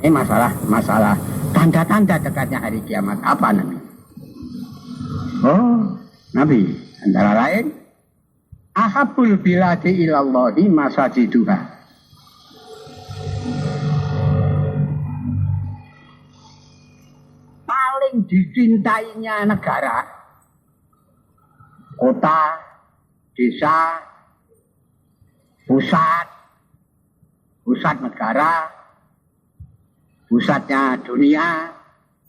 Ini masalah tanda-tanda dekatnya hari kiamat apa Nabi? Oh, Nabi antara lain ahabul biladi ilallahi masajiduha. Paling dicintainya negara, kota, desa, pusat negara, pusatnya dunia,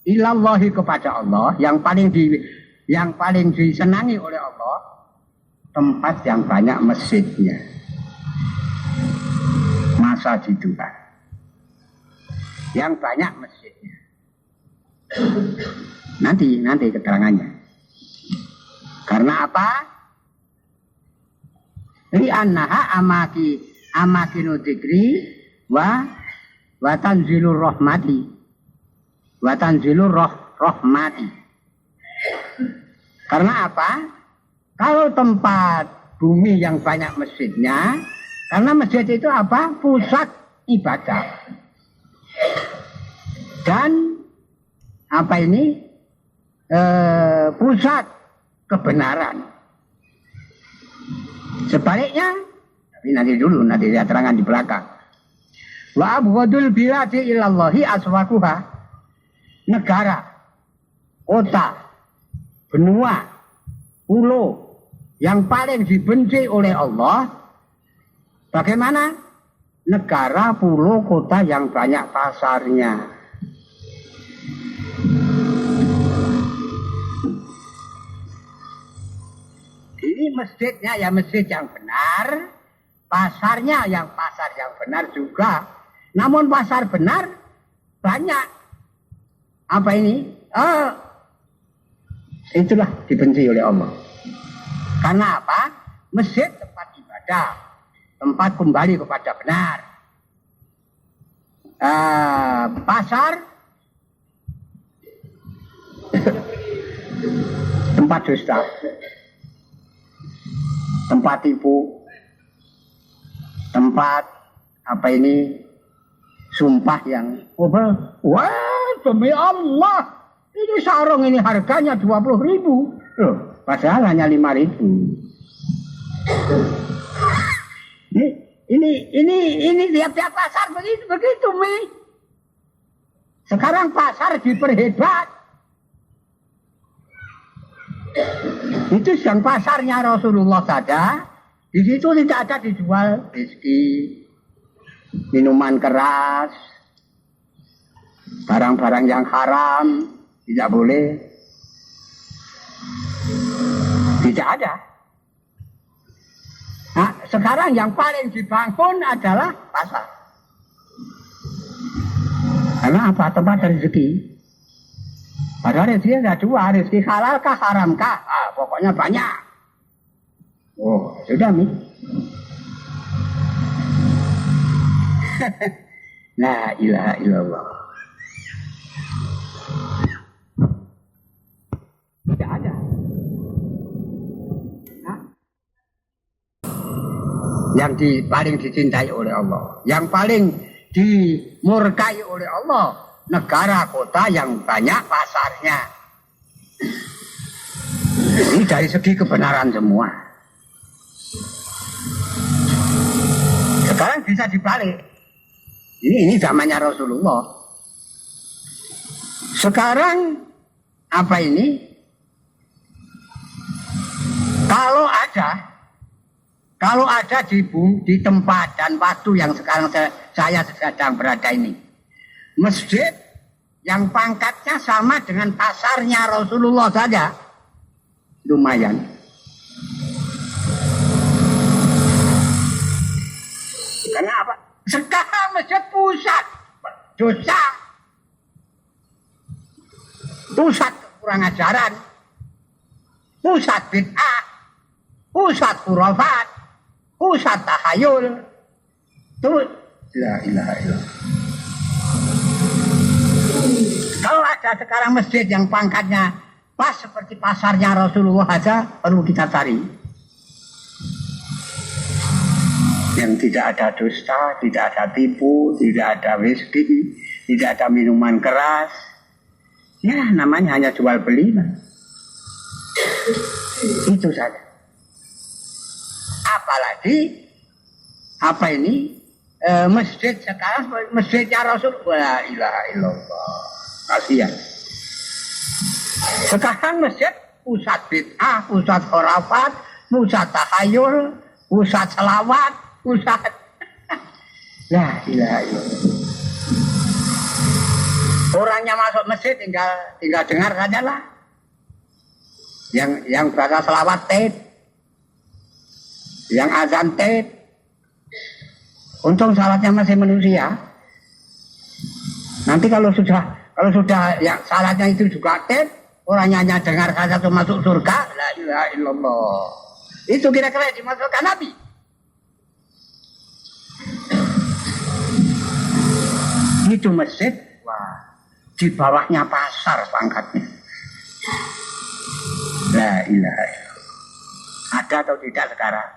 ilallahi kepada Allah, yang paling disenangi oleh Allah, tempat yang banyak masjidnya, masajiduha, yang banyak masjidnya. Nanti keterangannya. Karena apa? Li'annaha amakinu dzikri wa tanzilur rahmati. Karena apa? Kalau tempat bumi yang banyak masjidnya, karena masjid itu apa? Pusat ibadah. Dan apa ini? Pusat kebenaran. Sebaliknya, tapi nanti saya terangkan di belakang. Wa abghadul biladi ilallahi aswaquha. Negara, kota, benua, pulau yang paling dibenci oleh Allah, bagaimana? Negara, pulau, kota yang banyak pasarnya. Ini masjidnya ya masjid yang benar, pasarnya yang pasar yang benar juga. Namun pasar benar banyak. Apa ini? Itulah dibenci oleh Allah. Karena apa? Masjid tempat ibadah, tempat kembali kepada benar. Pasar tempat dusta, tempat tipu, tempat apa ini? Sumpah yang wah demi Allah ini sarung ini harganya 20.000 loh, padahal hanya 5.000. Ini tiap-tiap pasar begitu Mi. Sekarang pasar diperhebat. Itu yang pasarnya Rasulullah saja, di situ tidak ada dijual rezeki, minuman keras, barang-barang yang haram, tidak boleh. Tidak ada. Nah, sekarang yang paling dibangun adalah pasar. Karena apa? Tempat rezeki. Padahal rezeki tidak dua, rezeki halal kah, haram kah? Pokoknya banyak. Oh, sudah Mi. La ilaha illallah. Tidak ada. Yang paling dicintai oleh Allah, yang paling dimurkai oleh Allah, negara kota yang banyak pasarnya. Ini dari segi kebenaran semua. Sekarang bisa dibalik. Ini zamannya Rasulullah. Sekarang apa ini? Kalau ada di tempat dan waktu yang sekarang saya sedang berada ini, masjid yang pangkatnya sama dengan pasarnya Rasulullah saja, lumayan. Karena apa? Sekarang masjid pusat dosa, pusat kekurangan ajaran, pusat bid'ah, pusat khurafat, pusat tahayul. Itu la ilaha illallah. Kalau ada sekarang masjid yang pangkatnya pas seperti pasarnya Rasulullah saja, perlu kita cari. Yang tidak ada dusta, tidak ada tipu, tidak ada whisky, tidak ada minuman keras. Ya, namanya hanya jual beli. Itu saja. Apalagi apa ini masjid sekarang masjidnya Rasul. La ilaha illallah. Kasihan. Sekarang masjid pusat bid'ah, pusat khurafat, pusat tahayul, pusat selawat, pusat la ilaha illallah. Orangnya masuk masjid tinggal dengar saja lah. Yang baca selawat tet, yang azan tet. Untung salatnya masih manusia. Nanti kalau sudah yang salatnya itu juga tet, orangnya hanya dengar saja itu masuk surga. La ilaha illallah. Itu kira-kira dimasukkan Nabi. Itu masjid, wah, di bawahnya pasar pangkatnya. La ilaha illallah. Ada atau tidak sekarang?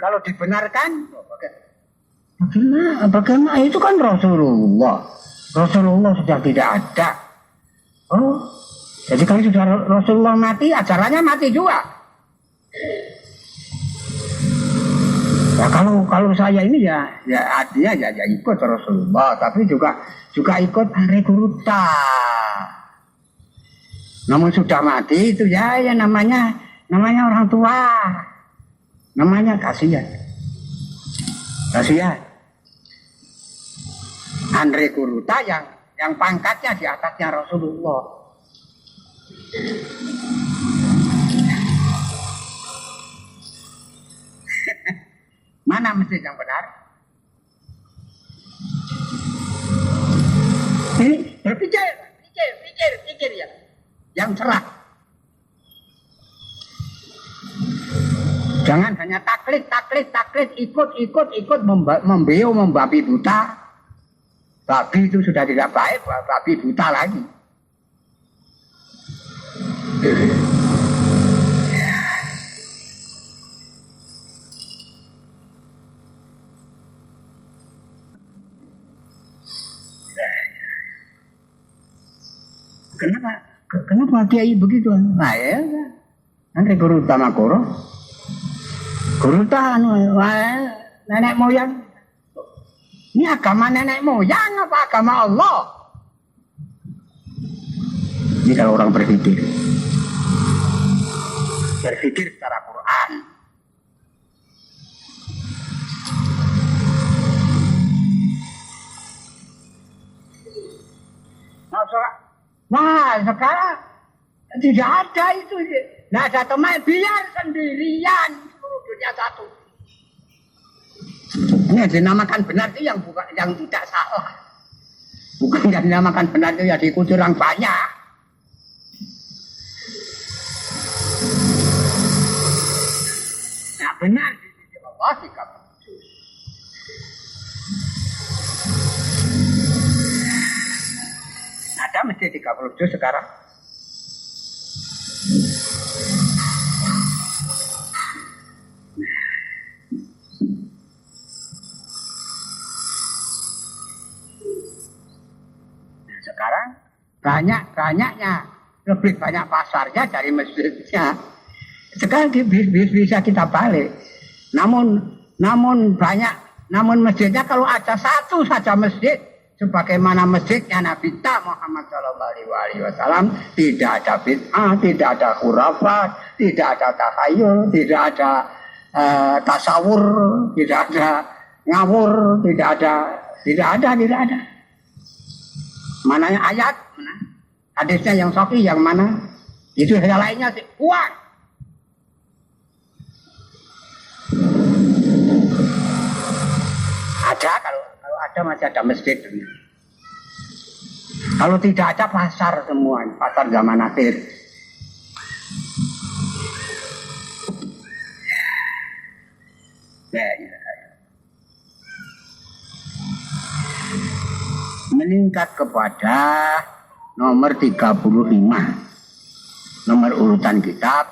Kalau dibenarkan, bagaimana? Itu kan Rasulullah. Rasulullah sudah tidak ada. Oh, jadi kalau sudah Rasulullah mati, ajarannya mati juga. Ya kalau saya ini ya artinya ya ikut Rasulullah, tapi juga ikut Andre Guruta. Namun sudah mati itu ya namanya orang tua. Namanya kasihan. Andre Guruta yang pangkatnya di atasnya Rasulullah. Mana masjid yang benar? Ini berpikir ya, yang cerah. Jangan hanya taklid, ikut membeo, membabi buta. Babi itu sudah tidak baik, babi buta lagi. Kenapa kiai begitu? Nah ya, nanti guru utama guru nenek moyang. Ini agama nenek moyang apa agama Allah? Ini kalau orang berpikir secara Quran. Nah sekarang tidak ada itu. Nah ada teman biar sendirian seluruh dunia satu. Ini dinamakan benar itu yang tidak salah. Bukan yang dinamakan benar itu yang diikuti orang banyak. Nah benar di sisi Allah sikap. Ada masjid 30 juz sekarang. Nah, sekarang banyaknya lebih banyak pasarnya dari masjidnya. Sekarang bisa kita balik. Namun masjidnya kalau ada satu saja masjid sebagaimana masjidnya Nabi Muhammad SAW, tidak ada bid'ah, tidak ada khurafat, tidak ada tahayul, tidak ada tasawur, tidak ada ngawur, tidak ada. Mananya ayat, mana? Hadisnya yang sahih yang mana? Itu yang lainnya sih kuat. Ada kalau ada masih ada masjid. Kalau tidak ada pasar semua, pasar zaman akhir. Meningkat kepada nomor 35. Nomor urutan kitab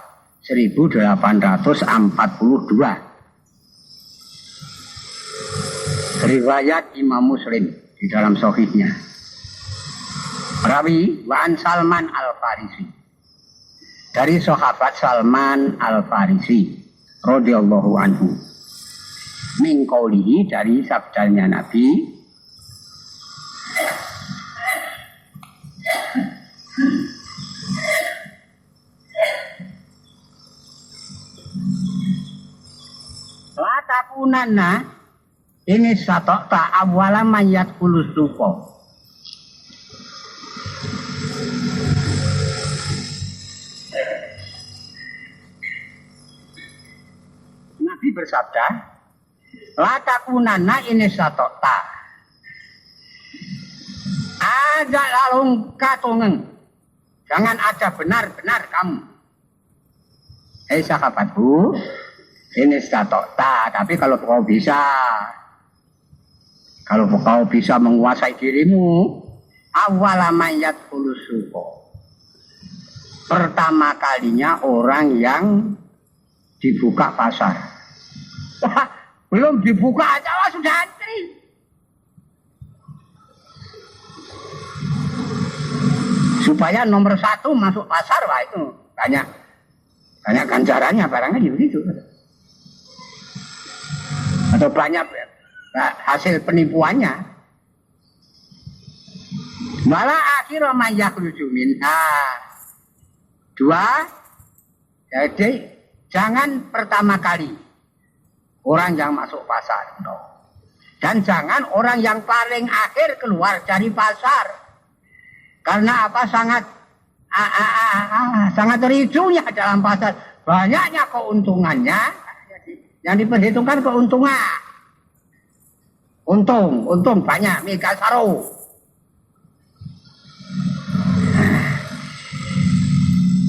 1842. Riwayat Imam Muslim di dalam sahihnya. Rawi wa an Salman Al-Farisi. Dari sahabat Salman Al-Farisi radhiyallahu anhu. Min qaulihi, dari sabdanya Nabi, la takunanna ini satokta awala mayat kulus suko. Nabi bersabda, la takunanna ini satokta ada lalung katungeng, jangan ada benar-benar kamu. Sahabatku, ini satokta, tapi kalau kau bisa menguasai dirimu, awala mayat kulusuko, pertama kalinya orang yang dibuka pasar. Wah, belum dibuka aja wah, sudah antri. Supaya nomor 1 masuk pasar, wah itu banyak ganjarannya, barangnya begitu. Atau banyak hasil penipuannya. Malah akhirnya mayak lucu minha. 2, jadi jangan pertama kali orang yang masuk pasar, no. Dan jangan orang yang paling akhir keluar dari pasar. Karena apa? Sangat ricuhnya dalam pasar, banyaknya keuntungannya. Yang diperhitungkan keuntungan. Untung banyak, mega saro.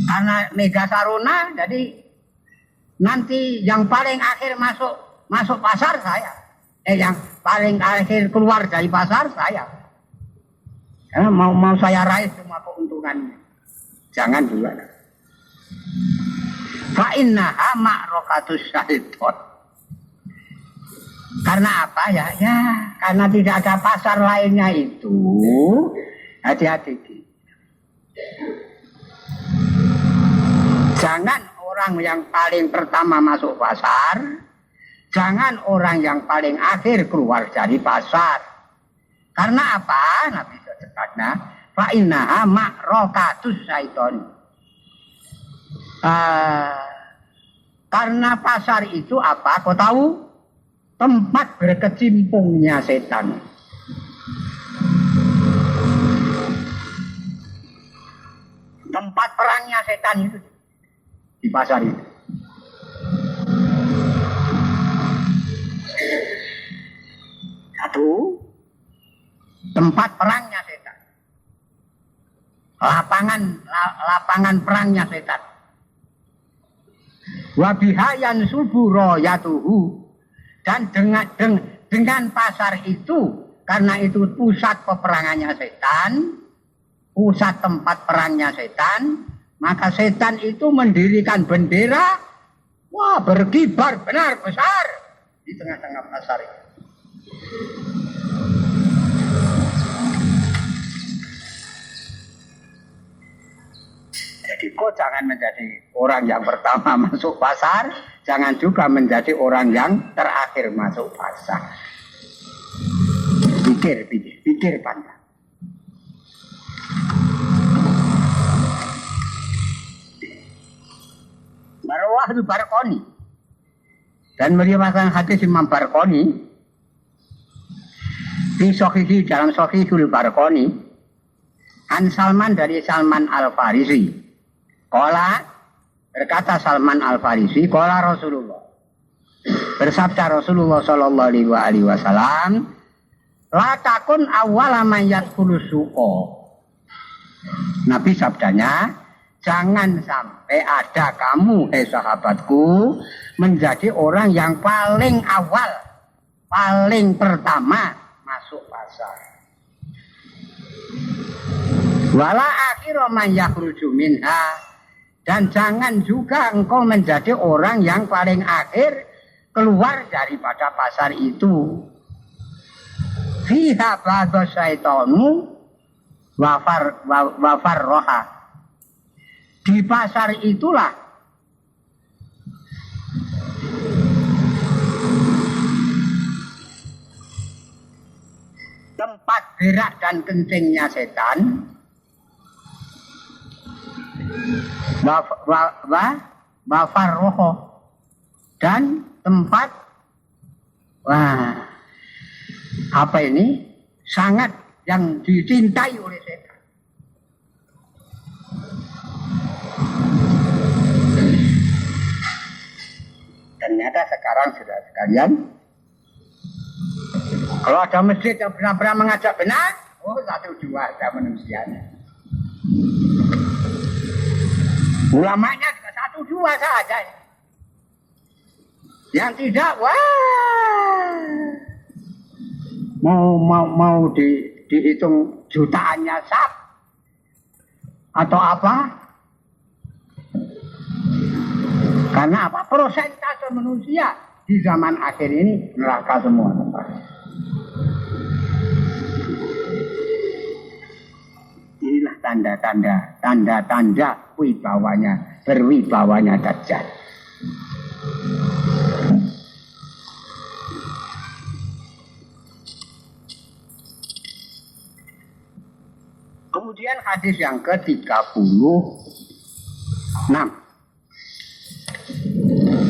Karena mega sarona, jadi nanti yang paling akhir masuk pasar saya. Yang paling akhir keluar dari pasar saya. Karena mau saya raih semua keuntungannya. Jangan juga. Fa innaha ma'rakatus syaiton. Karena apa ya? Ya, karena tidak ada pasar lainnya itu. Hati-hati. Jangan orang yang paling pertama masuk pasar, jangan orang yang paling akhir keluar dari pasar. Karena apa? Nabi sebutnya, fa innaha ma'rakatus syaiton. Karena pasar itu apa? Kau tahu? Tempat berkecimpungnya setan. Tempat perangnya setan itu di pasar itu. Satu, tempat perangnya setan. Lapangan perangnya setan. Wabihayan suburo yatuhu, dan dengan pasar itu, karena itu pusat peperangannya setan, pusat tempat perangnya setan, maka setan itu mendirikan bendera, wah berkibar benar besar di tengah-tengah pasar itu. Jadi kok jangan menjadi orang yang pertama masuk pasar, jangan juga menjadi orang yang terakhir masuk pasar. Pikir panjang. Marwah itu Barqoni. Dan meriwayatkan hadis Imam Barqoni di Sahih, dalam Sahihul Barqoni, an Salman, dari Salman Al-Farisi. Qala, berkata Salman Al-Farisi, qala Rasulullah, bersabda Rasulullah sallallahu alaihi wasallam, la takun awwala man yadkhulu suqa. Nabi sabdanya, jangan sampai ada kamu, sahabatku, menjadi orang yang paling awal, paling pertama masuk pasar. Wala akhira man yakhruju minha, Dan jangan juga engkau menjadi orang yang paling akhir keluar daripada pasar itu. Fiha ba'da syaitanu wafar roha. Di pasar itulah tempat berak dan kencingnya setan. Wafar roho. Dan tempat apa ini sangat yang dicintai oleh setan. Ternyata sekarang sudah sekalian, kalau ada masjid yang benar-benar mengajak benar, satu dua ada manusianya. Ulamanya juga satu dua saja. Yang tidak, mau dihitung jutaannya sab atau apa? Karena apa? Persentase manusia di zaman akhir ini neraka semua. Inilah tanda-tanda berwibawanya Dajjal. Kemudian hadis yang ke-36.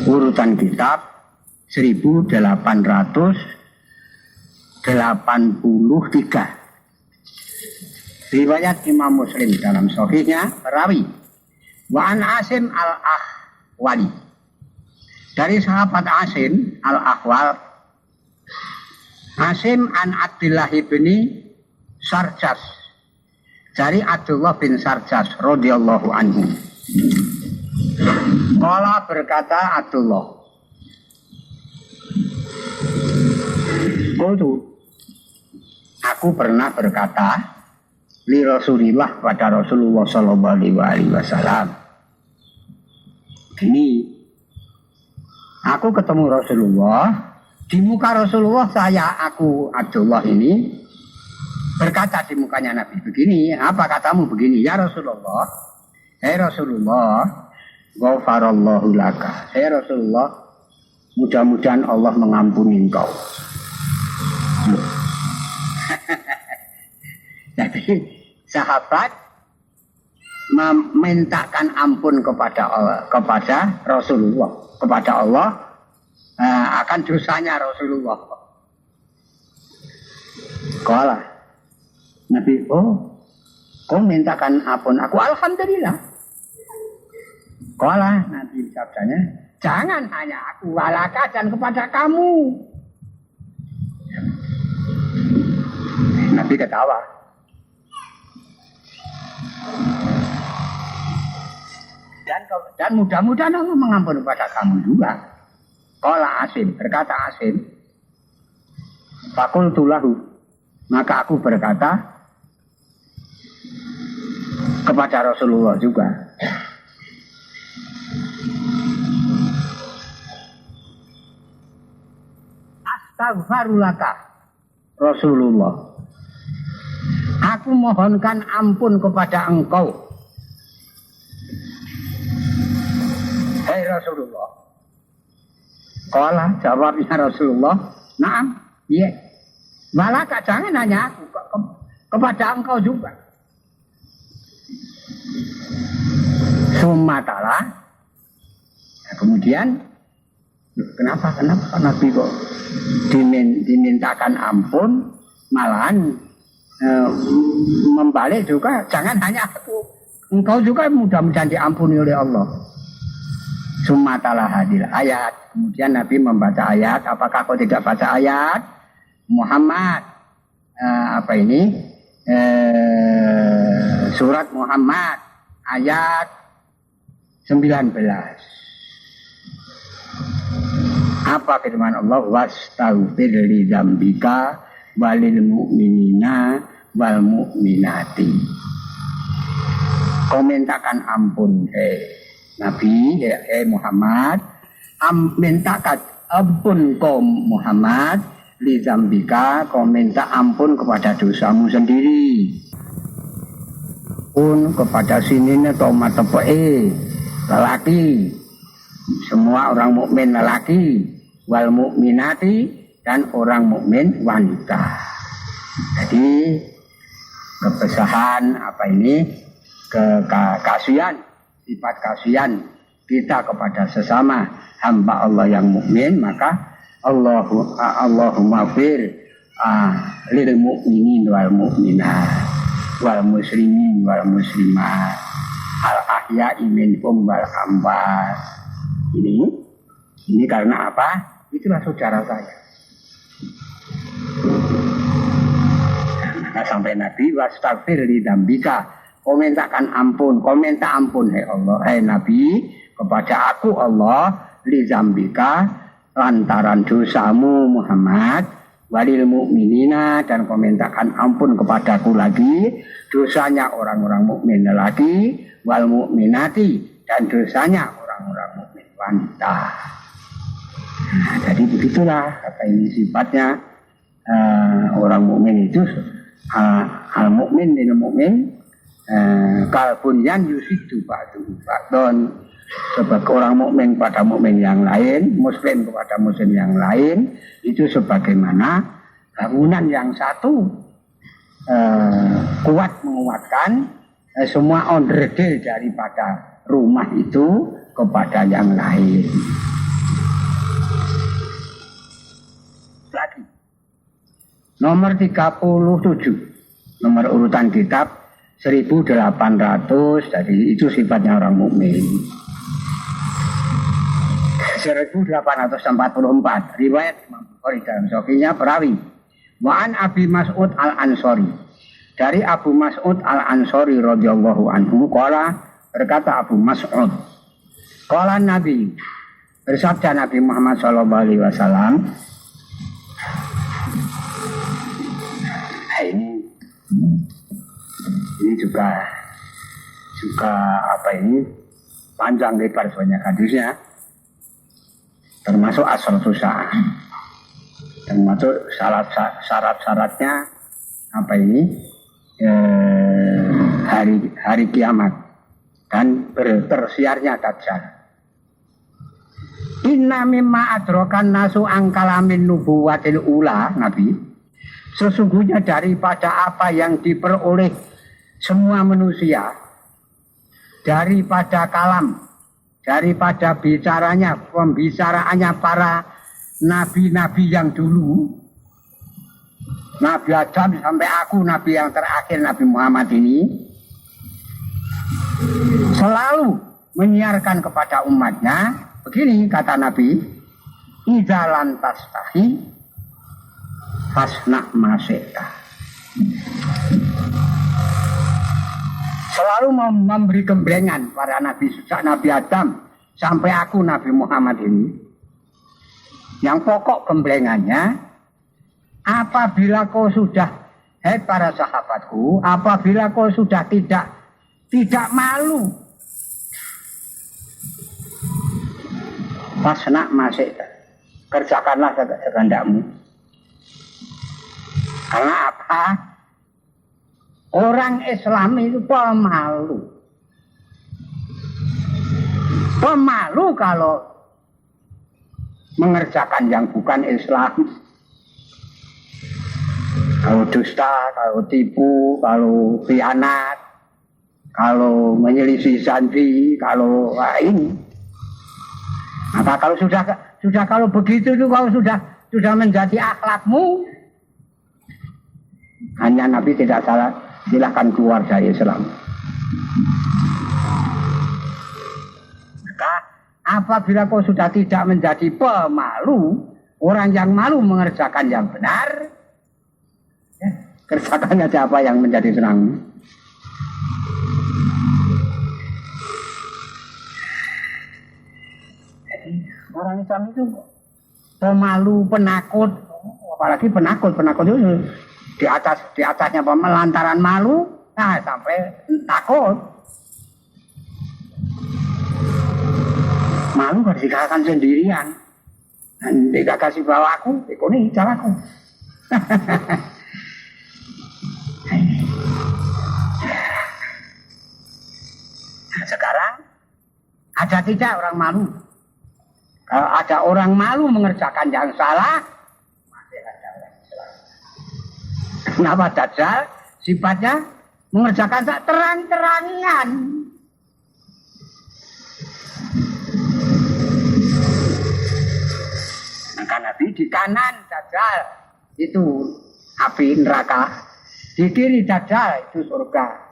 Urutan kitab 1883. Riwayat Imam Muslim dalam sahihnya perawi wa an Asim al-Ahwali. Dari sahabat Asim al-Ahwal, Asim an Abdullah bin Sarjas, dari Abdullah bin Sarjas radhiyallahu anhu. Qala berkata Abdullah, aku pernah berkata li Rasulillah pada Rasulullah sallallahu alaihi wasallam. Ini aku ketemu Rasulullah, di muka Rasulullah aku Abdullah ini berkata di mukanya Nabi begini, apa katamu begini, ya Rasulullah, hai Rasulullah, ghafarallahu laka, hai Rasulullah, mudah-mudahan Allah mengampuni engkau. Jadi sahabat memintakan ampun kepada Rasulullah, kepada Allah akan dosanya Rasulullah. Qala Nabi, kau mintakan ampun aku, alhamdulillah. Qala Nabi sabdanya, jangan hanya aku, walaka dan kepada kamu. Nabi ketawa. Dan mudah-mudahan Allah mengampuni kepada kamu juga. Qala Asim, berkata Asim, faqultu lahu, maka aku berkata kepada Rasulullah juga, astaghfirulaka Rasulullah, aku mohonkan ampun kepada engkau, hai Rasulullah. Qala, jawabnya Rasulullah, na'am, iya. Malaka, jangan hanya aku, kepada engkau juga. Sumatala. Nah, kemudian, kenapa Nabi kok dimintakan ampun, malahan membalik juga, jangan hanya aku, engkau juga mudah-mudahan diampuni oleh Allah. Sumatala hadil ayat. Kemudian Nabi membaca ayat. Apakah kau tidak baca ayat? Muhammad, surat Muhammad ayat 19. Apa firman Allah? Wastaghfir li dzambika walil mu'minina wal mu'minati. Kau mintakan ampun, Nabi, Muhammad, mintakan ampun kau Muhammad, li zambika, kau minta ampun kepada dosamu sendiri. Pun kepada sini atau mata lelaki, semua orang mukmin lelaki, wal mukminati dan orang mukmin wanita. Jadi kebesaran apa ini kekasihan, sifat kasihan kita kepada sesama hamba Allah yang mukmin, maka Allahumma fir lil mukminin wal mukminat wal muslimin wal muslimat al ahya'i minhum wal amwat. Ini karena apa? Itulah saudara saya. Nah, sampai Nabi wastaghfir li dzambika, kau mintakan ampun, kau minta ampun hai Allah, hai Nabi, kepada aku Allah, li dzambika, lantaran dosamu Muhammad, walil mukminina, dan kau mintakan ampun kepadaku lagi dosanya orang-orang mukmin lelaki, wal mukminati, dan dosanya orang-orang mukmin wanita. Nah, jadi begitulah apa ini sifatnya orang mukmin itu. Al mukmin lil mukmin kalbunyan yusidu ba'dun, sebagai orang mukmin pada mukmin yang lain, muslim kepada muslim yang lain, itu sebagaimana bangunan yang satu kuat menguatkan semua onderdil daripada rumah itu kepada yang lain. Lagi nomor 37, nomor urutan kitab 1800, jadi itu sifatnya orang mukmin. 1844 riwayat Imam Bukhari dalam Sahihnya perawi Wa'an Abi Mas'ud Al-Ansari, dari Abu Mas'ud Al-Ansari radhiyallahu anhu qala, berkata Abu Mas'ud, qala Nabi, bersabda Nabi Muhammad sallallahu alaihi wasallam, ini juga apa ini panjang lebar banyak hadisnya, termasuk asal susah, termasuk syarat-syaratnya apa ini hari kiamat dan tersiarnya Dajjal. Inna mimma adrokan nasu angkalamin nubuwatil ula, Nabi, sesungguhnya daripada apa yang diperoleh semua manusia, daripada kalam, daripada pembicaraannya para nabi-nabi yang dulu, Nabi Adam sampai aku, Nabi yang terakhir, Nabi Muhammad ini, selalu menyiarkan kepada umatnya, begini kata Nabi, idza lan tastahi fasna masyita. Selalu memberi gemblengan para nabi sejak Nabi Adam sampai aku Nabi Muhammad ini. Yang pokok gemblengannya, apabila kau sudah, hai para sahabatku, apabila kau sudah tidak malu, fasna masyita, kerjakanlah kehendakmu. Karena apa? Orang Islam itu pemalu. Pemalu kalau mengerjakan yang bukan Islam. Kalau dusta, kalau tipu, kalau khianat, kalau menyelisih janji, kalau ini. Maka kalau sudah kalau begitu itu, kalau sudah menjadi akhlakmu, hanya Nabi tidak salah, silahkan keluar dari Islam. Maka apabila kau sudah tidak menjadi pemalu, orang yang malu mengerjakan yang benar, ya, kerjakan aja apa yang menjadi senang. Jadi orang Islam itu pemalu, penakut, apalagi penakut itu di atasnya lantaran malu, nah sampai takut. malu harus dikalahkan sendirian. Nanti gak kasih bawa aku, ikoni caraku. Sekarang ada tidak orang malu? Kalau ada orang malu mengerjakan yang salah, masih ada orang salah. Kenapa Dajjal sifatnya mengerjakan tak terang-terangan? Maka Nabi di kanan Dajjal itu api neraka, di kiri Dajjal itu surga.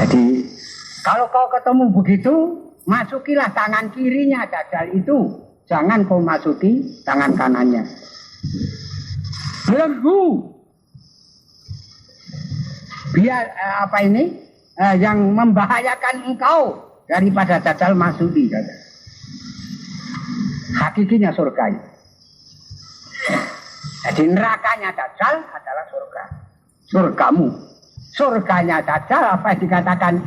Jadi kalau kau ketemu begitu, masukilah tangan kirinya Dajjal itu, jangan kau masuki tangan kanannya. Belenggu. Biar yang membahayakan engkau daripada Dajjal masuki. Hakikinya surga itu. Jadi nerakanya Dajjal adalah surga. Surgamu. Surganya Dajjal apa yang dikatakan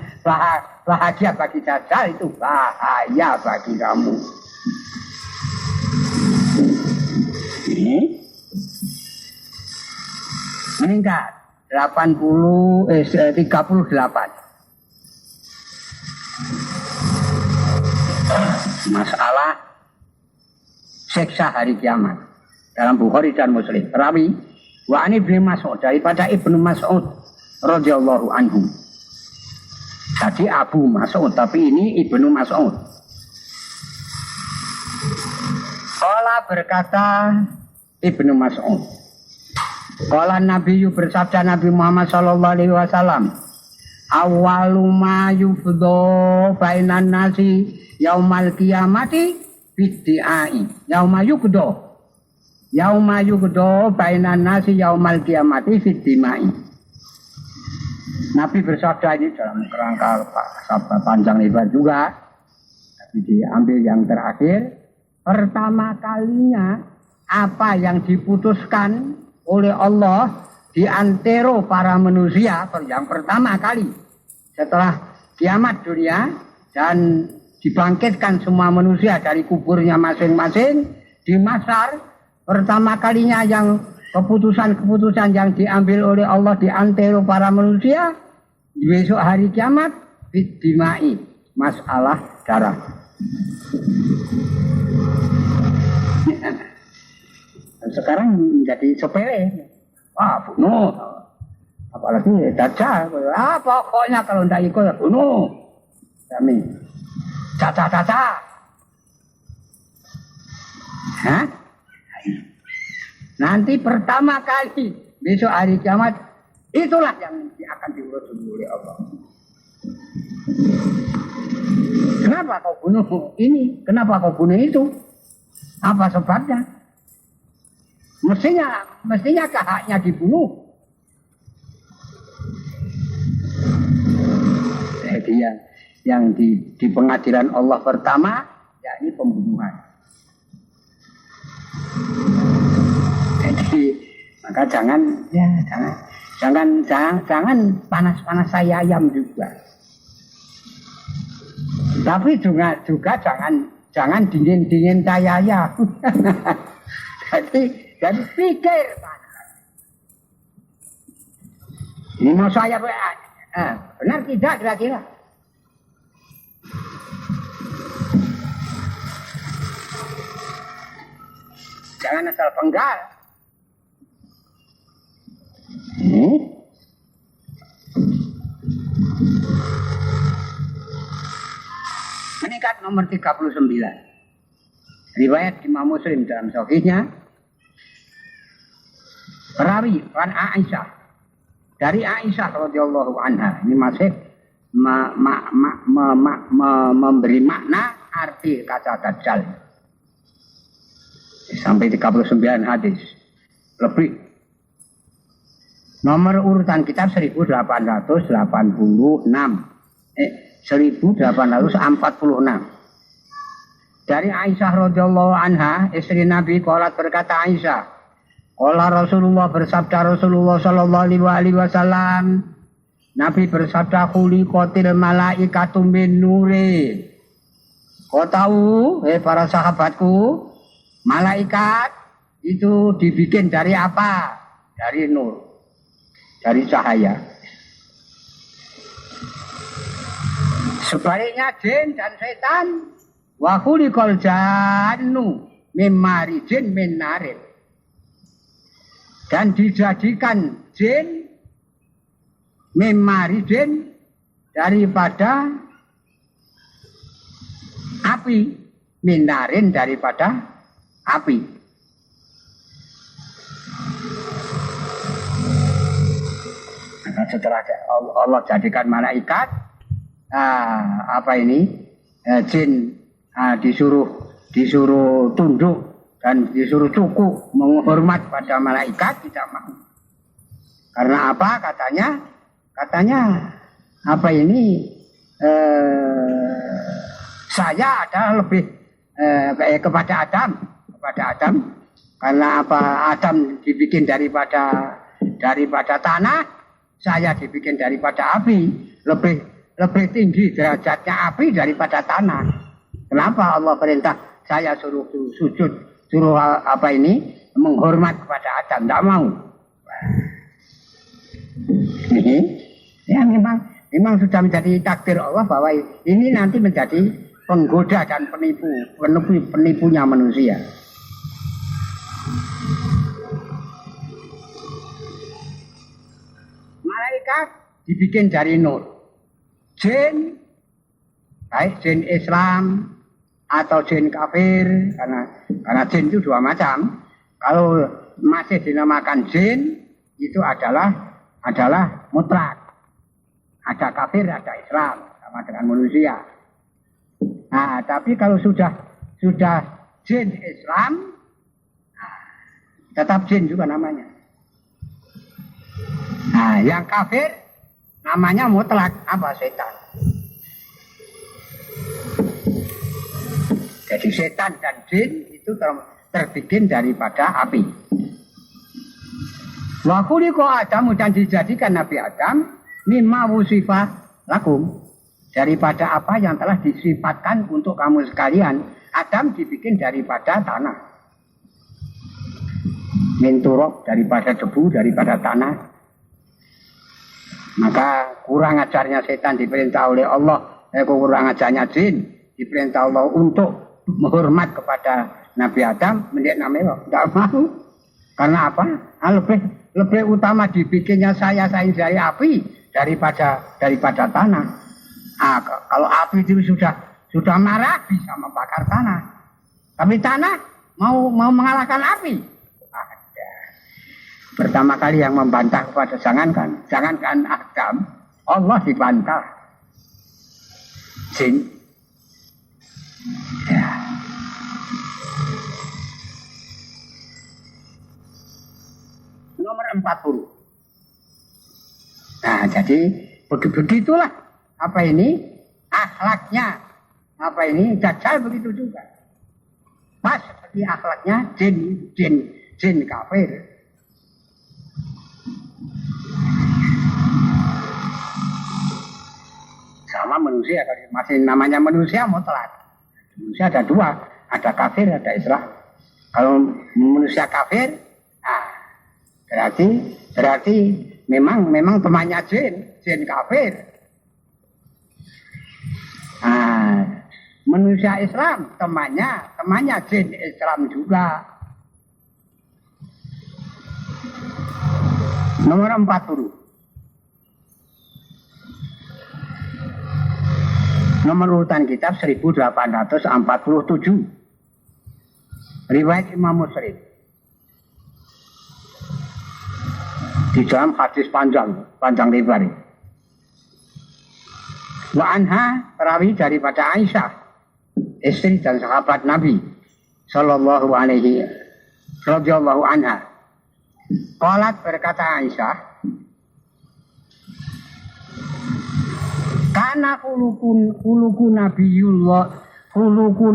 bahagia bagi Dajjal itu bahaya bagi kamu. Ini meningkat 38. Masalah siksa hari kiamat dalam Bukhari dan Muslim. Rawi wa ani Ibnu Mas'ud, daripada Ibnu Mas'ud radhiyallahu anhu. Tadi Abu Mas'ud, tapi ini Ibnu Mas'ud. Qala berkata Ibnu Mas'ud. Qala Nabiyyu, bersabda Nabi Muhammad sallallahu alaihi wasallam, awwalu ma yufdhu bainan nasi yaumal qiyamati bid'ai. Yauma yugdo bainan nasi yaumal qiyamati bid'ai. Nabi bersabda ini dalam kerangka sabda panjang lebar juga, tapi diambil yang terakhir. Pertama kalinya apa yang diputuskan oleh Allah di antero para manusia yang pertama kali setelah kiamat dunia dan dibangkitkan semua manusia dari kuburnya masing-masing di mahsyar, pertama kalinya yang keputusan-keputusan yang diambil oleh Allah di antero para manusia besok hari kiamat bidimai, masalah darah. Sekarang menjadi sepele. Wah, bunuh. Apalagi Dajjal. Pokoknya kalau tidak ikut bunuh. Kami caca. Hah? Nanti pertama kali besok hari kiamat, itulah yang akan diurus oleh Allah. Kenapa kau bunuh ini? Kenapa kau bunuh itu? Apa sebabnya? Mestinya haknya dibunuh. Jadi yang di pengadilan Allah pertama, yakni pembunuhan. Jadi maka jangan panas-panas saya ayam juga. Tapi juga jangan dingin saya ayam. Jadi pikir, ini mau saya benar tidak kira-kira? Jangan asal penggal. Meningkat nomor 39. Riwayat Imam Muslim dalam sahihnya. Perawi Wan Aisyah, dari Aisyah radhiyallahu anha, ini masih memberi makna arti kata Dajjal sampai 39 hadis lebih. Nomor urutan kitab 1846, 1846. Dari Aisyah radhiyallahu anha, istri Nabi, qalat, berkata Aisyah, qala Rasulullah, bersabda Rasulullah sallallahu alaihi wasallam, Nabi bersabda khuliqatil malaikatu min nuri. Kau tahu, para sahabatku, malaikat itu dibikin dari apa? Dari nur, dari cahaya. Sebaliknya jin dan setan, wa khuliqal jannu mimmarijin min narin. Dan dijadikan jin mimmarijin daripada api, minarin daripada api. Setelah Allah jadikan malaikat, jin disuruh tunduk dan disuruh cukup menghormat pada malaikat, tidak mau. Karena apa? Katanya saya adalah lebih kepada Adam, karena apa? Adam dibikin daripada tanah, saya dibikin daripada api, lebih tinggi derajatnya api daripada tanah. Kenapa Allah perintah saya suruh sujud, suruh menghormat kepada Adam? Tidak mau. Ya memang sudah menjadi takdir Allah bahwa ini nanti menjadi penggoda dan penipunya manusia. Malaikat dibikin dari nur. Jin, baik jin Islam atau jin kafir, karena jin itu dua macam. Kalau masih dinamakan jin, itu adalah mutlak. Ada kafir, ada Islam, sama dengan manusia. Nah, tapi kalau sudah jin Islam, tetap jin juga namanya. Nah, yang kafir namanya mutlak, apa? Setan. Jadi setan dan jin itu terbikin daripada api. Wa khuliqa Adam, dan dijadikan Nabi Adam mimma wusifah lakum, daripada apa yang telah disifatkan untuk kamu sekalian. Adam dibikin daripada tanah, min turab, daripada debu, daripada tanah. Maka kurang ajarnya setan diperintah oleh Allah, kurang ajarnya jin diperintah Allah untuk menghormat kepada Nabi Adam, menjadi namanya tidak mau. Karena apa? Lebih utama dibikinnya saya dari api daripada tanah. Kalau api itu sudah marah bisa membakar tanah. Tapi tanah mau mengalahkan api. Pertama kali yang membantah kepada jangankan Adam, Allah dibantah. Jin. Ya. Nomor 40. Nah, jadi begitulah akhlaknya. Dajjal begitu juga. Pas seperti akhlaknya jin kafir. Sama manusia, kalau masih namanya manusia mutlak. Manusia ada dua, ada kafir, ada Islam. Kalau manusia kafir, berarti memang temannya jin kafir. Manusia Islam temannya jin Islam juga. Nomor 40. Nomor urutan kitab 1847. Riwayat Imam Muslim. Di dalam hadis panjang lebar. Wa anha, perawi daripada Aisyah, istri dan sahabat Nabi sallallahu alaihi radhiyallahu anha. Qalat, berkata Aisyah, kana khuluqu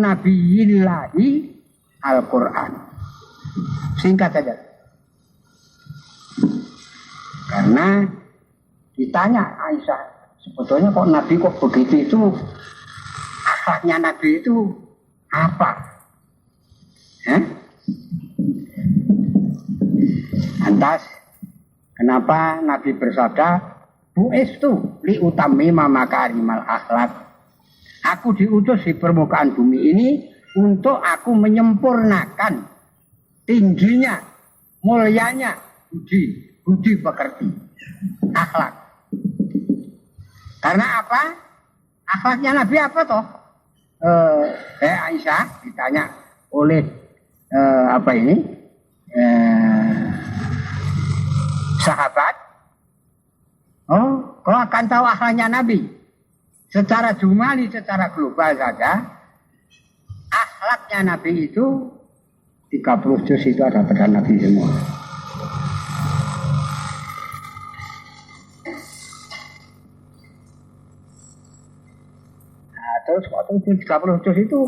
nabiyillahi Al-Quran. Singkat saja. Karena Ditanya Aisyah, sebetulnya kok Nabi kok begitu itu, akhlaknya Nabi itu apa? Lantas kenapa Nabi bersabda, bu'istu li utammima makarimal akhlak. Aku diutus di permukaan bumi ini untuk aku menyempurnakan tingginya, mulianya budi pekerti, akhlak. Karena apa? Akhlaknya Nabi apa toh? Aisyah ditanya oleh sahabat. Oh, kau akan tahu akhlaknya Nabi. Secara jumali, secara global saja, akhlaknya Nabi itu 30 juz itu ada pada Nabi semua. Nah, terus waktu 30 juz itu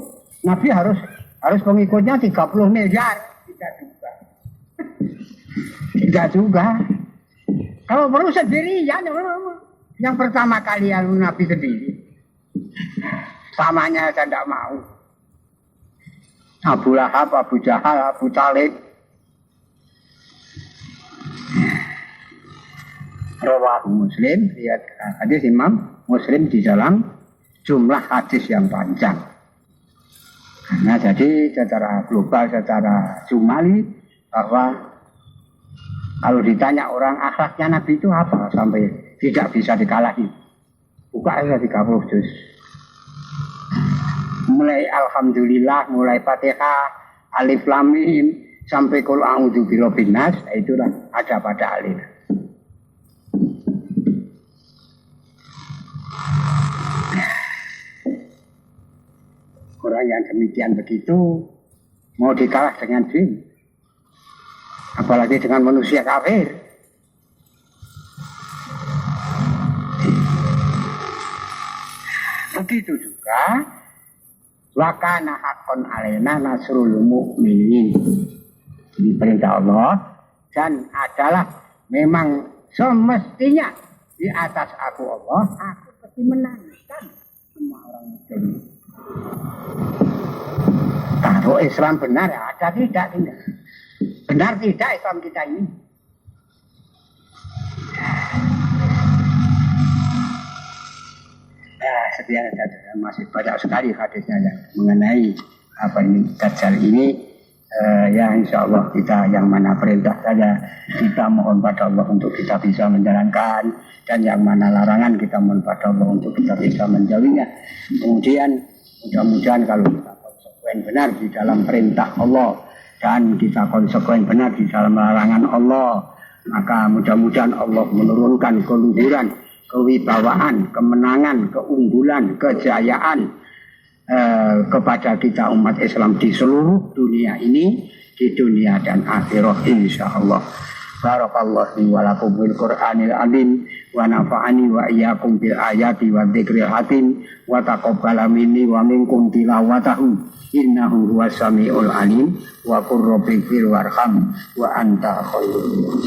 Nabi harus pengikutnya 30 miliar, tidak juga. Kalau perlu sendiri ya, yang pertama kali yang Nabi sendiri, samanya saya tidak mau. Abu Lahab, Abu Jahal, Abu Talib. Rawahu Muslim, lihat hadis Imam Muslim di dalam jumlah hadis yang panjang. Nah, jadi secara global, secara jumali, bahwa kalau ditanya orang akhlaknya Nabi itu apa, sampai tidak bisa dikalahi. Buka aja 30 juz. Mulai Alhamdulillah, mulai Fatihah, Alif Lam Mim, sampai Qul a'udzu birabbin nas, itulah ada pada alif. Orang yang demikian begitu mau dikalah dengan jin, apalagi dengan manusia kafir. Begitu juga wa kana haqqan alaina nasrul mu'minin. Ini perintah Allah dan adalah memang semestinya di atas aku Allah, aku pasti menangkan semua orang muslim. Kalau Islam benar ada tidak? Benar tidak Islam kita ini? Sekian saja, masih banyak sekali hadisnya yang mengenai Dajjal ini. Ya insya Allah kita yang mana perintah saja kita mohon pada Allah untuk kita bisa menjalankan, dan yang mana larangan kita mohon pada Allah untuk kita bisa menjauhinya. Kemudian mudah-mudahan kalau kita konsekuen benar di dalam perintah Allah dan kita konsekuen benar di dalam larangan Allah, maka mudah-mudahan Allah menurunkan keluhuran, kewibawaan, kemenangan, keunggulan, kejayaan kepada kita umat Islam di seluruh dunia ini, di dunia dan akhirat insyaallah. Barakallahu li wa lakum bil Qur'anil azim wa nafa'ani wa iyyakum bil ayati wa dzikril hakim wa taqabbala minni wa minkum tilawatahu innahu huwas samiul alim wa qur rabbighfir warham wa anta khairul